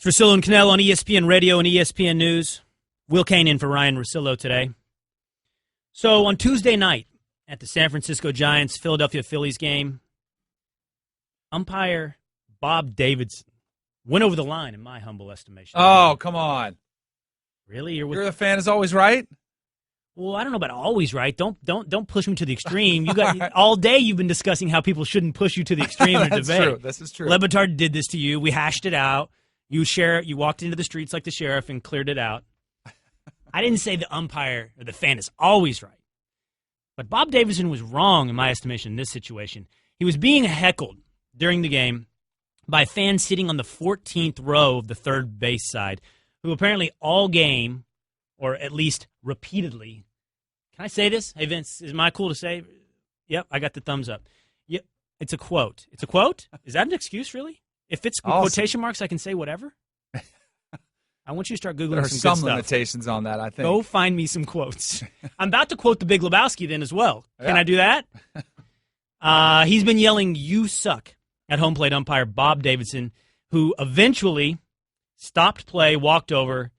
Russillo and Cannell on ESPN Radio and ESPN News. Will Kane in for Ryan Russillo today. So on Tuesday night at the San Francisco Giants-Philadelphia Phillies game, umpire Bob Davidson went over the line, in my humble estimation. Oh, come on. Really? You're the fan is always right? Well, I don't know about always right. Don't push me to the extreme. You got all day you've been discussing how people shouldn't push you to the extreme in a That's debate. true. This is true. Le Batard did this to you. We hashed it out. You walked into the streets like the sheriff and cleared it out. I didn't say the umpire or the fan is always right. But Bob Davidson was wrong, in my estimation, in this situation. He was being heckled during the game by a fan sitting on the 14th row of the third base side, who apparently all game, or at least repeatedly, can I say this? Hey, Vince, is my cool to say? Yep, I got the thumbs up. Yep, it's a quote. It's a quote? Is that an excuse, really? If it's quotation marks, I can say whatever? I want you to start Googling there are some some good stuff. limitations on that, I think. Go find me some quotes. I'm about to quote the Big Lebowski then as well. Can I do that? He's been yelling, "You suck," at home plate umpire Bob Davidson, who eventually stopped play, walked over,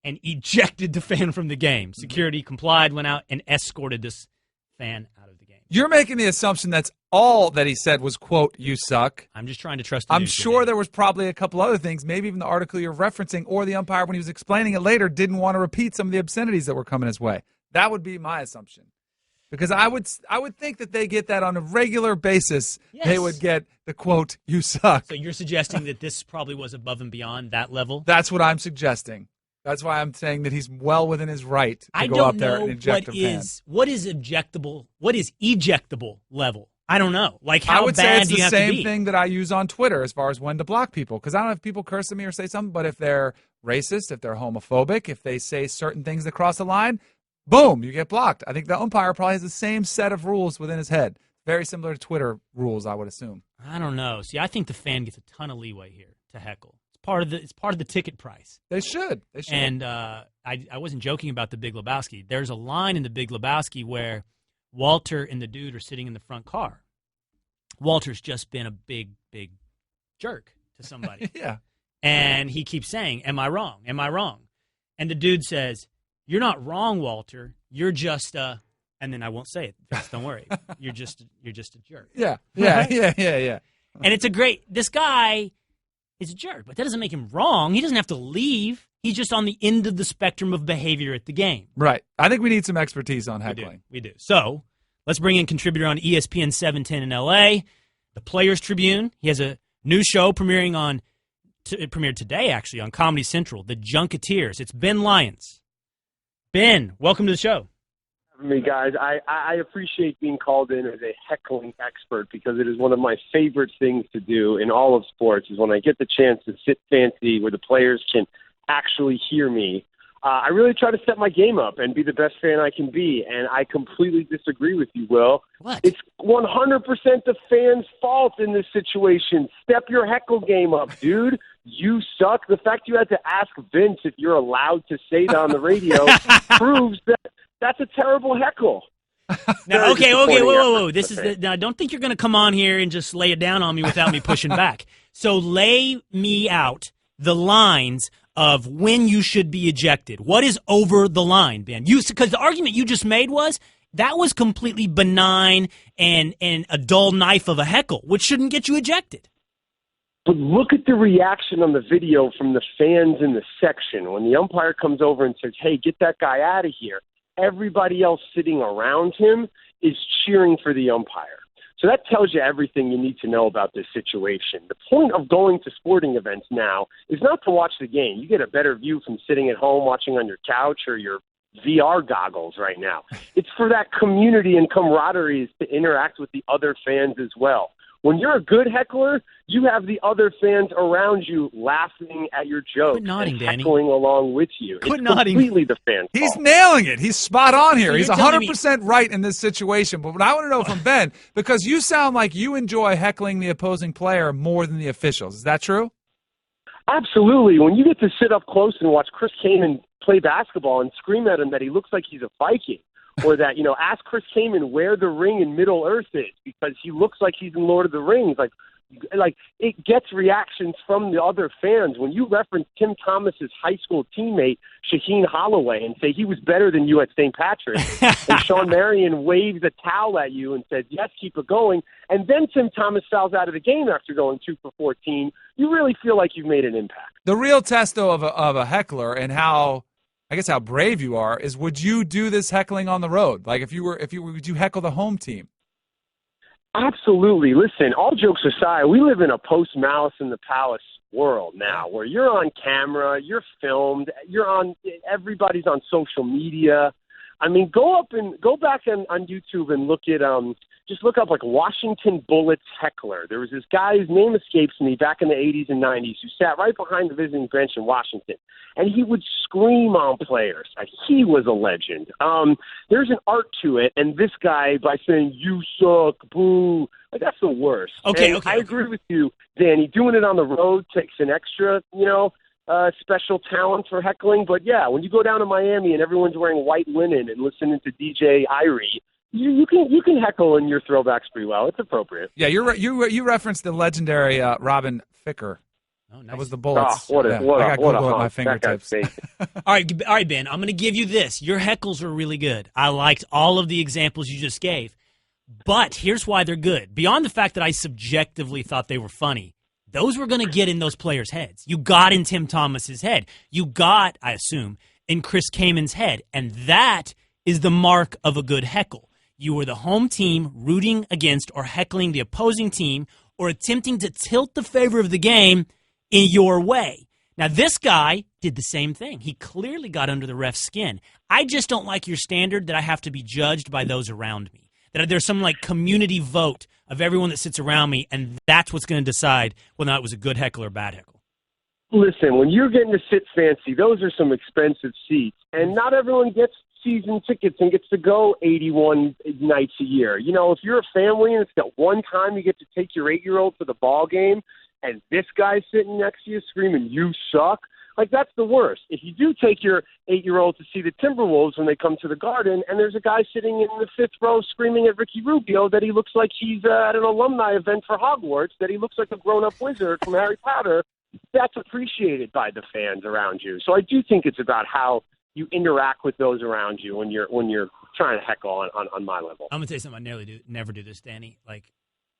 and ejected the fan from the game. Security complied, went out, and escorted this fan out of the game. You're making the assumption that's all that he said was, quote, "you suck." I'm just trying to trust the I'm news sure today. there was probably a couple other things, maybe even the article you're referencing, or the umpire, when he was explaining it later, didn't want to repeat some of the obscenities that were coming his way. That would be my assumption. Because I would think that they get that on a regular basis. Yes. They would get the, quote, "you suck." So you're suggesting that this probably was above and beyond that level? That's what I'm suggesting. That's why I'm saying that he's well within his right to go up there and eject a fan. What is objectable, what is ejectable level? I don't know. Like, how I would say bad it's do you the have to same be? thing that I use on Twitter as far as when to block people. Because I don't know if people curse at me or say something, but if they're racist, if they're homophobic, if they say certain things that cross the line, boom, you get blocked. I think the umpire probably has the same set of rules within his head. Very similar to Twitter rules, I would assume. I don't know. See, I think the fan gets a ton of leeway here to heckle. It's part of the ticket price. They should. And I wasn't joking about the Big Lebowski. There's a line in the Big Lebowski where Walter and the dude are sitting in the front car. Walter's just been a big jerk to somebody. Yeah. And he keeps saying, "Am I wrong? Am I wrong?" And the dude says, "You're not wrong, Walter. You're just and then I won't say it. Just don't worry. You're just a jerk." Yeah. And this guy is a jerk, but that doesn't make him wrong. He doesn't have to leave. He's just on the end of the spectrum of behavior at the game. Right. I think we need some expertise on heckling. We do. So let's bring in contributor on ESPN 710 in L.A., the Players Tribune. He has a new show premiered today, actually, on Comedy Central, The Junketeers. It's Ben Lyons. Ben, welcome to the show. Me, guys. I appreciate being called in as a heckling expert because it is one of my favorite things to do in all of sports is when I get the chance to sit fancy where the players can actually hear me. I really try to set my game up and be the best fan I can be, and I completely disagree with you, Will. What? It's 100% the fans' fault in this situation. Step your heckle game up, dude. You suck. The fact you had to ask Vince if you're allowed to say that on the radio proves that that's a terrible heckle. Now, okay, whoa. Now, I don't think you're going to come on here and just lay it down on me without me pushing back. So lay me out the lines of when you should be ejected. What is over the line, Ben? Because the argument you just made was that was completely benign and a dull knife of a heckle, which shouldn't get you ejected. But look at the reaction on the video from the fans in the section. When the umpire comes over and says, "Hey, get that guy out of here," everybody else sitting around him is cheering for the umpire. So that tells you everything you need to know about this situation. The point of going to sporting events now is not to watch the game. You get a better view from sitting at home watching on your couch or your VR goggles right now. It's for that community and camaraderie to interact with the other fans as well. When you're a good heckler, you have the other fans around you laughing at your jokes and heckling along with you. It's completely the fans' He's fault. nailing it. He's spot on here. So He's you're telling 100% right in this situation. But what I want to know from Ben, because you sound like you enjoy heckling the opposing player more than the officials. Is that true? Absolutely. When you get to sit up close and watch Chris Kaman play basketball and scream at him that he looks like he's a Viking, or that, ask Chris Kaman where the ring in Middle Earth is because he looks like he's in Lord of the Rings. Like, like, it gets reactions from the other fans. When you reference Tim Thomas's high school teammate, Shaheen Holloway, and say he was better than you at St. Patrick's, and Sean Marion waves a towel at you and says, yes, keep it going, and then Tim Thomas fouls out of the game after going 2 for 14, you really feel like you've made an impact. The real test, though, of a heckler and how brave you are is, would you do this heckling on the road? Like, would you heckle the home team? Absolutely. Listen, all jokes aside, we live in a post-Malice in the Palace world now where you're on camera, you're filmed, everybody's on social media. I mean, go back on YouTube and look at just look up like Washington Bullets heckler. There was this guy, his name escapes me, back in the 80s and 90s, who sat right behind the visiting bench in Washington, and he would scream on players. Like, he was a legend. There's an art to it, and this guy, by saying, you suck, boo, like, that's the worst. Okay. I agree with you, Danny. Doing it on the road takes an extra, special talent for heckling. But, yeah, when you go down to Miami and everyone's wearing white linen and listening to DJ Irie, you can heckle in your throwbacks pretty well. It's appropriate. Yeah, you referenced the legendary Robin Ficker. Oh, nice. That was the Bullets. Oh, I got Google at my fingertips. All right, Ben, I'm going to give you this. Your heckles were really good. I liked all of the examples you just gave. But here's why they're good. Beyond the fact that I subjectively thought they were funny, those were going to get in those players' heads. You got in Tim Thomas's head. You got, I assume, in Chris Kamen's head. And that is the mark of a good heckle. You were the home team rooting against or heckling the opposing team or attempting to tilt the favor of the game in your way. Now, this guy did the same thing. He clearly got under the ref's skin. I just don't like your standard that I have to be judged by those around me, that there's some like community vote of everyone that sits around me, and that's what's going to decide whether or not it was a good heckle or bad heckle. Listen, when you're getting to sit fancy, those are some expensive seats, and not everyone gets season tickets and gets to go 81 nights a year. You know, if you're a family and it's that one time you get to take your 8-year-old to the ball game and this guy's sitting next to you screaming, you suck, like, that's the worst. If you do take your 8-year-old to see the Timberwolves when they come to the Garden and there's a guy sitting in the 5th row screaming at Ricky Rubio that he looks like he's at an alumni event for Hogwarts, that he looks like a grown-up wizard from Harry Potter, that's appreciated by the fans around you. So I do think it's about how you interact with those around you when you're trying to heckle on my level. I'm gonna tell you something. I never do this, Danny,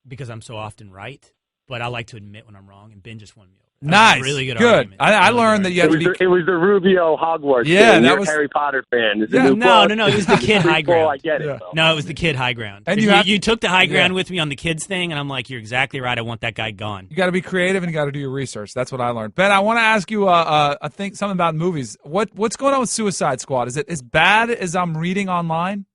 because I'm so often right. But I like to admit when I'm wrong, and Ben just won me over. Nice, really good. Good. I learned that you had to be. It was the Rubio Hogwarts. Yeah, thing. that You're was a Harry Potter fan. No. It was the kid high ground. I get it. No, it was the kid high ground. And you took the high ground with me on the kids thing, and I'm like, you're exactly right. I want that guy gone. You got to be creative and you got to do your research. That's what I learned. Ben, I want to ask you something about movies. What's going on with Suicide Squad? Is it as bad as I'm reading online?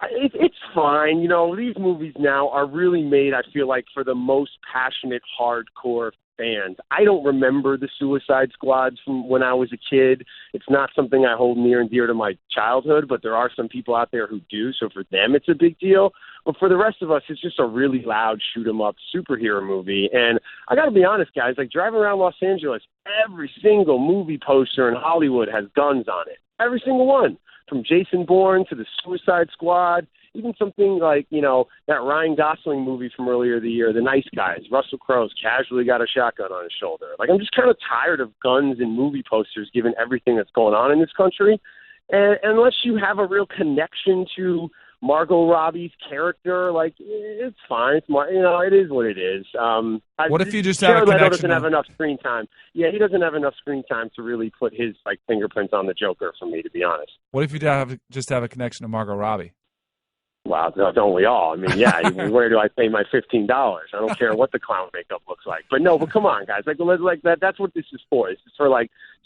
It's fine. You know, these movies now are really made, I feel like, for the most passionate, hardcore fans. I don't remember the Suicide Squads from when I was a kid. It's not something I hold near and dear to my childhood, but there are some people out there who do, so for them it's a big deal. But for the rest of us, it's just a really loud shoot-'em-up superhero movie. And I got to be honest, guys, like driving around Los Angeles, every single movie poster in Hollywood has guns on it. Every single one. From Jason Bourne to the Suicide Squad, even something like, that Ryan Gosling movie from earlier the year, The Nice Guys. Russell Crowe's casually got a shotgun on his shoulder. Like, I'm just kind of tired of guns and movie posters given everything that's going on in this country. And unless you have a real connection to Margot Robbie's character, like, it's fine. It is what it is. What if you just have a connection? Leto doesn't have enough screen time. Yeah, he doesn't have enough screen time to really put his fingerprints on the Joker for me, to be honest. What if you just have a connection to Margot Robbie? Well, don't we all? I mean, yeah, where do I pay my $15? I don't care what the clown makeup looks like. But come on, guys. Like that. That's what this is for. It's for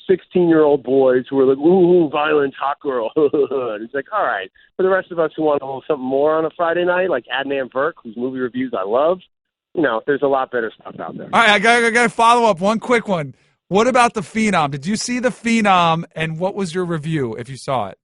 16-year-old boys who are like, ooh, violence, hot girl. It's like, all right. For the rest of us who want a little something more on a Friday night, like Adnan Burke, whose movie reviews I love, there's a lot better stuff out there. All right, I got to follow up. One quick one. What about The Phenom? Did you see The Phenom, and what was your review if you saw it?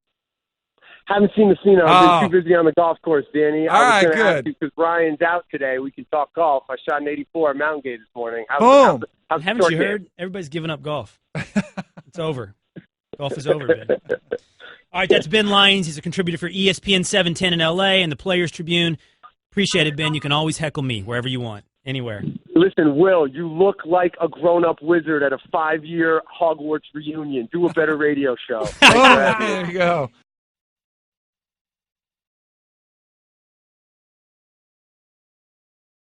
Haven't seen The Phenom. I've been too busy on the golf course, Danny. All right, good. Ask you, because Ryan's out today. We can talk golf. I shot an 84 at Mountain Gate this morning. Boom. Haven't you heard? Everybody's giving up golf. It's over. Golf is over, Ben. All right, that's Ben Lyons. He's a contributor for ESPN 710 in L.A. and the Players Tribune. Appreciate it, Ben. You can always heckle me wherever you want. anywhere. Listen, Will, you look like a grown-up wizard at a 5-year Hogwarts reunion. Do a better radio show. Oh, there you go.